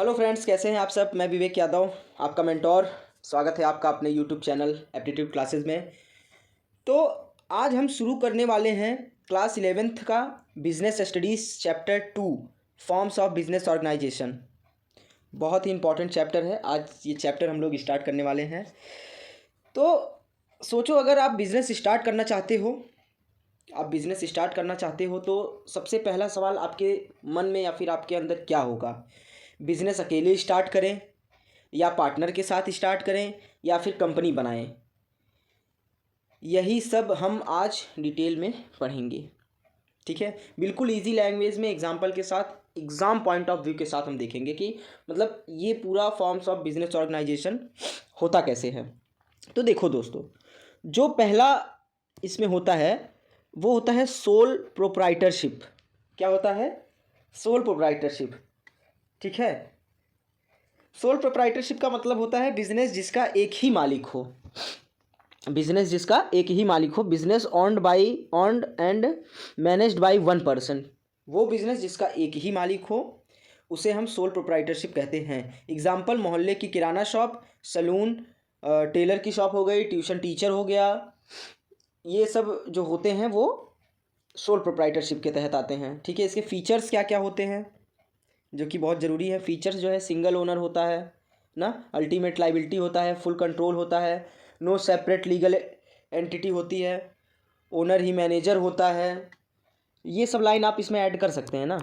Hello friends, कैसे हैं आप सब। मैं विवेक यादव, आपका मेंटोर। स्वागत है आपका अपने यूट्यूब चैनल एप्टीट्यूड क्लासेस में। तो आज हम शुरू करने वाले हैं क्लास 11th का business studies chapter 2 forms of business organisation. बहुत ही इंपॉर्टेंट चैप्टर है। आज ये चैप्टर हम लोग स्टार्ट करने वाले हैं। तो सोचो, अगर आप बिज़नेस स्टार्ट करना चाहते हो तो सबसे पहला सवाल आपके मन में या फिर आपके अंदर क्या होगा। बिज़नेस अकेले स्टार्ट करें या पार्टनर के साथ स्टार्ट करें या फिर कंपनी बनाएं। यही सब हम आज डिटेल में पढ़ेंगे। ठीक है, बिल्कुल इजी लैंग्वेज में एग्जांपल के साथ, एग्ज़ाम पॉइंट ऑफ व्यू के साथ हम देखेंगे कि मतलब ये पूरा फॉर्म्स ऑफ बिजनेस ऑर्गेनाइजेशन होता कैसे है। तो देखो दोस्तों, जो पहला इसमें होता है वो होता है सोल प्रोप्राइटरशिप। क्या होता है? Sole proprietorship. ठीक है, सोल प्रोप्राइटरशिप का मतलब होता है बिजनेस जिसका एक ही मालिक हो। Business owned and managed by one person. वो बिजनेस जिसका एक ही मालिक हो उसे हम सोल प्रोप्राइटरशिप कहते हैं। एग्जाम्पल, मोहल्ले की किराना शॉप, सलून, टेलर की शॉप हो गई, ट्यूशन टीचर हो गया। ये सब जो होते हैं वो सोल प्रोप्राइटरशिप के तहत आते हैं। ठीक है, इसके फीचर्स क्या क्या होते हैं जो कि बहुत ज़रूरी है। फीचर्स जो है, सिंगल ओनर होता है ना, अल्टीमेट लाइबिलिटी होता है, फुल कंट्रोल होता है, नो सेपरेट लीगल एंटिटी होती है, ओनर ही मैनेजर होता है। ये सब लाइन आप इसमें ऐड कर सकते हैं ना।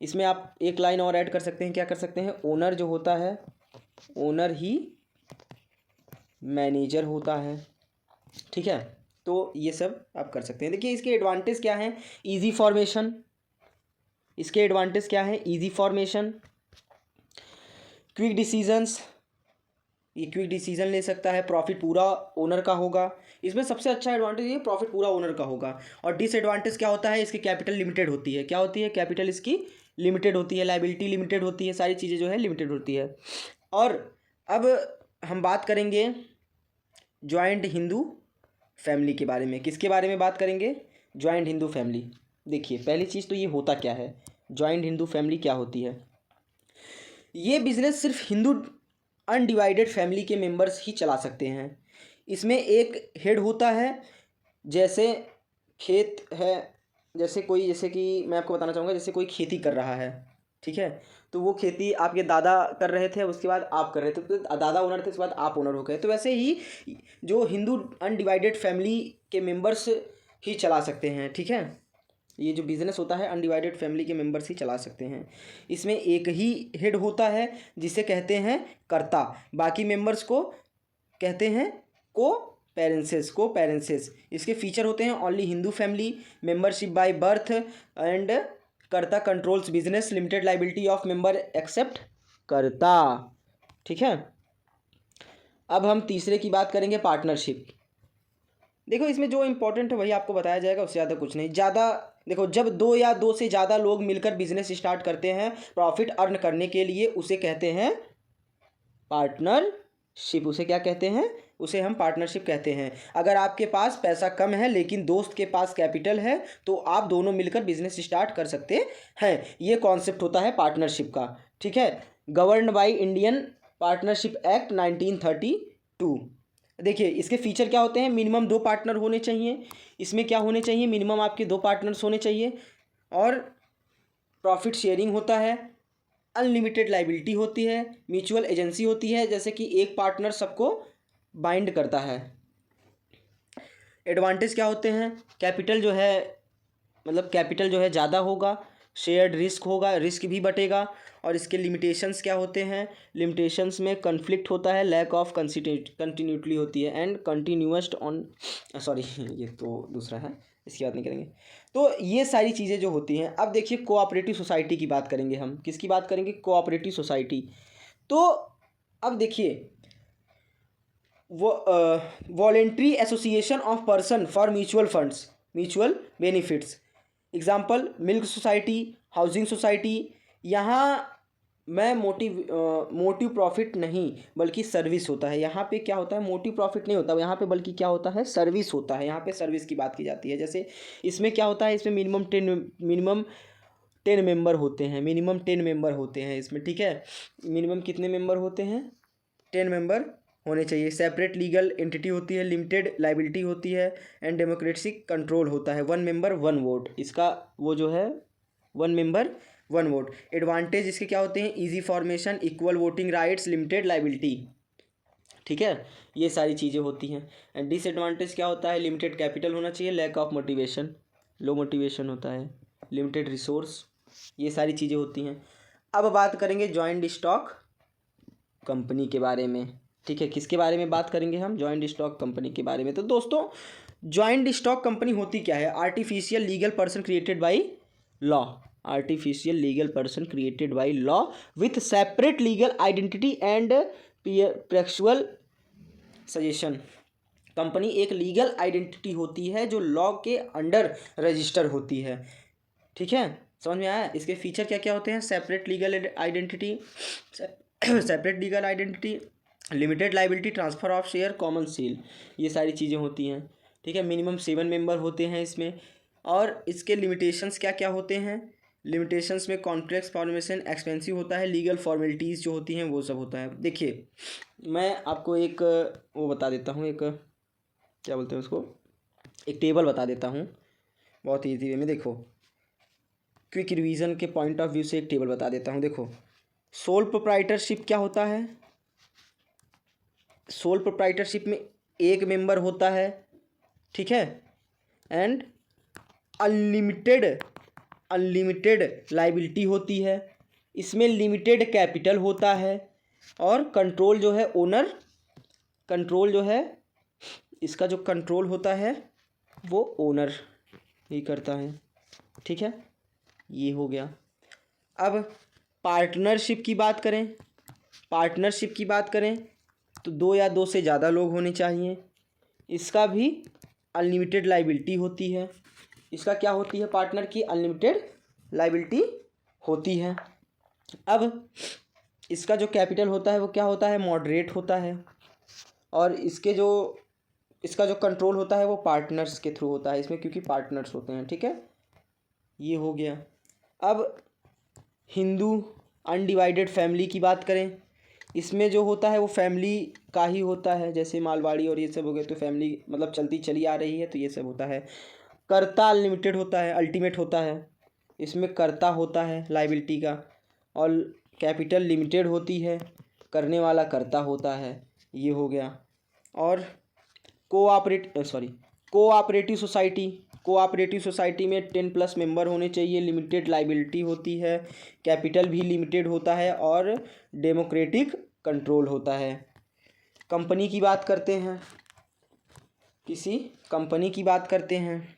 इसमें आप एक लाइन और ऐड कर सकते हैं। क्या कर सकते हैं? ओनर जो होता है, ओनर ही मैनेजर होता है। ठीक है, तो ये सब आप कर सकते हैं। देखिए, इसके एडवांटेज क्या हैं। ईजी फॉर्मेशन, इसके एडवांटेज क्या है? ईजी फॉर्मेशन, क्विक डिसीजंस, ये क्विक डिसीजन ले सकता है, प्रॉफिट पूरा ओनर का होगा। इसमें सबसे अच्छा एडवांटेज ये प्रॉफिट पूरा ओनर का होगा। और डिसएडवांटेज क्या होता है? इसकी कैपिटल लिमिटेड होती है। क्या होती है? कैपिटल इसकी लिमिटेड होती है, लायबिलिटी लिमिटेड होती है, सारी चीज़ें जो है लिमिटेड होती है। और अब हम बात करेंगे जॉइंट हिंदू फैमिली के बारे में। किसके बारे में बात करेंगे? Joint Hindu family. देखिए, पहली चीज़ तो ये होता क्या है, जॉइंट हिंदू फैमिली क्या होती है। ये बिजनेस सिर्फ हिंदू अनडिवाइडेड फैमिली के मेंबर्स ही चला सकते हैं। इसमें एक हेड होता है, जैसे खेत है, जैसे कि मैं आपको बताना चाहूँगा, जैसे कोई खेती कर रहा है। ठीक है, तो वो खेती आपके दादा कर रहे थे, उसके बाद आप कर रहे थे, तो दादा ओनर थे, उसके बाद आप ओनर हो गए। तो वैसे ही जो हिंदू अनडिवाइडेड फैमिली के मेंबर्स ही चला सकते हैं। ठीक है, ये जो बिज़नेस होता है अनडिवाइडेड फैमिली के मेंबर्स ही चला सकते हैं। इसमें एक ही हेड होता है जिसे कहते हैं कर्ता, बाकी मेंबर्स को कहते हैं को पेरेंसेस। इसके फीचर होते हैं only Hindu family, membership by birth and karta controls business, limited liability of member except karta. ठीक है, अब हम तीसरे की बात करेंगे, पार्टनरशिप। देखो, इसमें जो इंपॉर्टेंट है वही आपको बताया जाएगा, उससे ज़्यादा कुछ नहीं। ज़्यादा देखो, जब दो या दो से ज़्यादा लोग मिलकर बिजनेस स्टार्ट करते हैं प्रॉफिट अर्न करने के लिए, उसे कहते हैं पार्टनरशिप। उसे क्या कहते हैं? उसे हम पार्टनरशिप कहते हैं। अगर आपके पास पैसा कम है लेकिन दोस्त के पास कैपिटल है तो आप दोनों मिलकर बिजनेस स्टार्ट कर सकते हैं। ये कॉन्सेप्ट होता है पार्टनरशिप का। ठीक है, governed by Indian partnership act 1932। देखिए, इसके फीचर क्या होते हैं। मिनिमम 2 पार्टनर होने चाहिए। इसमें क्या होने चाहिए? मिनिमम आपके 2 पार्टनर्स होने चाहिए। और प्रॉफिट शेयरिंग होता है, अनलिमिटेड लाइबिलिटी होती है, म्यूचुअल एजेंसी होती है, जैसे कि एक पार्टनर सबको बाइंड करता है। एडवांटेज क्या होते हैं? कैपिटल जो है ज़्यादा होगा, शेयर्ड रिस्क होगा, रिस्क भी बटेगा। और इसके लिमिटेशंस क्या होते हैं? लिमिटेशंस में कन्फ्लिक्ट होता है, लैक ऑफ कंटिन्यूटी होती है, एंड कंटिन्यूअस ऑन सॉरी ये तो दूसरा है, इसकी बात नहीं करेंगे। तो ये सारी चीज़ें जो होती हैं। अब देखिए, कोऑपरेटिव सोसाइटी की बात करेंगे हम। किसकी बात करेंगे? Cooperative society. तो अब देखिए, voluntary association of person for mutual funds, mutual benefits. Example, milk society, housing society. यहाँ मैं मोटिव प्रॉफिट नहीं बल्कि सर्विस होता है। यहाँ पे क्या होता है? मोटिव प्रॉफिट नहीं होता यहाँ पे, बल्कि क्या होता है? सर्विस होता है। यहाँ पे सर्विस की बात की जाती है। जैसे इसमें क्या होता है? इसमें मिनिमम 10 मेंबर होते हैं, मिनिमम 10 मेंबर होते हैं इसमें, ठीक है। मिनिमम कितने मेंबर होते हैं? 10 मेंबर होने चाहिए। सेपरेट लीगल एंटिटी होती है, लिमिटेड लाइबिलिटी होती है एंड डेमोक्रेटिक कंट्रोल होता है। 1 मेंबर 1 वोट, इसका वो जो है 1 मेंबर 1 वोट। एडवांटेज इसके क्या होते हैं? Easy formation, equal voting rights, limited liability, ठीक है, ये सारी चीज़ें होती हैं। एंड डिसएडवांटेज क्या होता है? लिमिटेड कैपिटल होना चाहिए, lack of motivation, low motivation होता है, लिमिटेड रिसोर्स, ये सारी चीज़ें होती हैं। अब बात करेंगे जॉइंट स्टॉक कंपनी के बारे में, ठीक है। किसके बारे में बात करेंगे हम? जॉइंट स्टॉक कंपनी के बारे में। तो दोस्तों जॉइंट स्टॉक कंपनी होती क्या है? Artificial legal person created by law, artificial legal person created by law with separate legal identity and perpetual succession. Company एक लीगल आइडेंटिटी होती है जो लॉ के अंडर रजिस्टर होती है, ठीक है। समझ में आया? इसके फीचर क्या क्या होते हैं? Separate legal identity, separate legal identity, limited liability, transfer of share, common seal, ये सारी चीज़ें होती हैं, ठीक है। मिनिमम 7 मेंबर होते हैं इसमें। और इसके लिमिटेशंस क्या क्या होते हैं? लिमिटेशंस में कॉन्प्लेक्स फॉर्मेशन एक्सपेंसिव होता है, लीगल फॉर्मेलिटीज़ जो होती हैं वो सब होता है। देखिए मैं आपको एक वो बता देता हूँ, एक क्या बोलते हैं उसको, एक टेबल बता देता हूँ बहुत ईजी वे में। देखो क्विक रिवीजन के पॉइंट ऑफ व्यू से एक टेबल बता देता हूँ। देखो सोल प्रोप्राइटरशिप क्या होता है? सोल प्रोप्राइटरशिप में 1 मेंबर होता है, ठीक है। एंड अनलिमिटेड लाइबिलिटी होती है, इसमें लिमिटेड कैपिटल होता है और कंट्रोल जो है ओनर, कंट्रोल जो है इसका जो कंट्रोल होता है वो ओनर ही करता है, ठीक है। ये हो गया। अब पार्टनरशिप की बात करें, पार्टनरशिप की बात करें तो 2 या 2 से ज़्यादा लोग होने चाहिए। इसका भी अनलिमिटेड लाइबिलिटी होती है। इसका क्या होती है? पार्टनर की अनलिमिटेड लाइबिलिटी होती है। अब इसका जो कैपिटल होता है वो क्या होता है? मॉडरेट होता है। और इसका जो कंट्रोल होता है वो पार्टनर्स के थ्रू होता है इसमें, क्योंकि पार्टनर्स होते हैं, ठीक है। ये हो गया। अब हिंदू अनडिवाइडेड फैमिली की बात करें, इसमें जो होता है वो फैमिली का ही होता है, जैसे मालवाड़ी और ये सब हो गए तो फैमिली मतलब चलती चली आ रही है तो ये सब होता है। कर्ता अनलिमिटेड होता है, अल्टीमेट होता है, इसमें कर्ता होता है लाइबिलिटी का, और कैपिटल लिमिटेड होती है, करने वाला कर्ता होता है, ये हो गया। और कोऑपरेटिव सोसाइटी में 10+ मेंबर होने चाहिए, लिमिटेड लाइबिलिटी होती है, कैपिटल भी लिमिटेड होता है और डेमोक्रेटिक कंट्रोल होता है। कंपनी की बात करते हैं, किसी कंपनी की बात करते हैं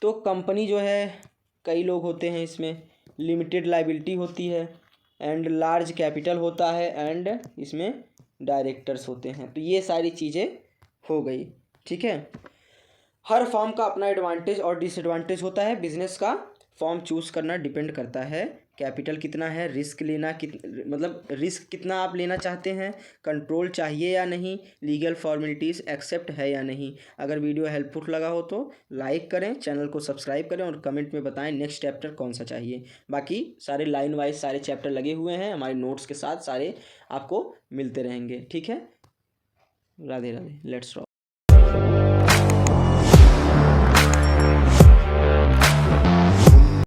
तो कंपनी जो है कई लोग होते हैं इसमें, लिमिटेड लाइबिलिटी होती है एंड लार्ज कैपिटल होता है एंड इसमें डायरेक्टर्स होते हैं। तो ये सारी चीज़ें हो गई, ठीक है। हर फॉर्म का अपना एडवांटेज और डिसएडवांटेज होता है। बिजनेस का फॉर्म चूज़ करना डिपेंड करता है कैपिटल कितना है, रिस्क लेना मतलब रिस्क कितना आप लेना चाहते हैं, कंट्रोल चाहिए या नहीं, लीगल फॉर्मेलिटीज़ एक्सेप्ट है या नहीं। अगर वीडियो हेल्पफुल लगा हो तो लाइक करें, चैनल को सब्सक्राइब करें और कमेंट में बताएं नेक्स्ट चैप्टर कौन सा चाहिए। बाकी सारे लाइन वाइज सारे चैप्टर लगे हुए हैं हमारे नोट्स के साथ, सारे आपको मिलते रहेंगे, ठीक है। Radhe Radhe, let's rock.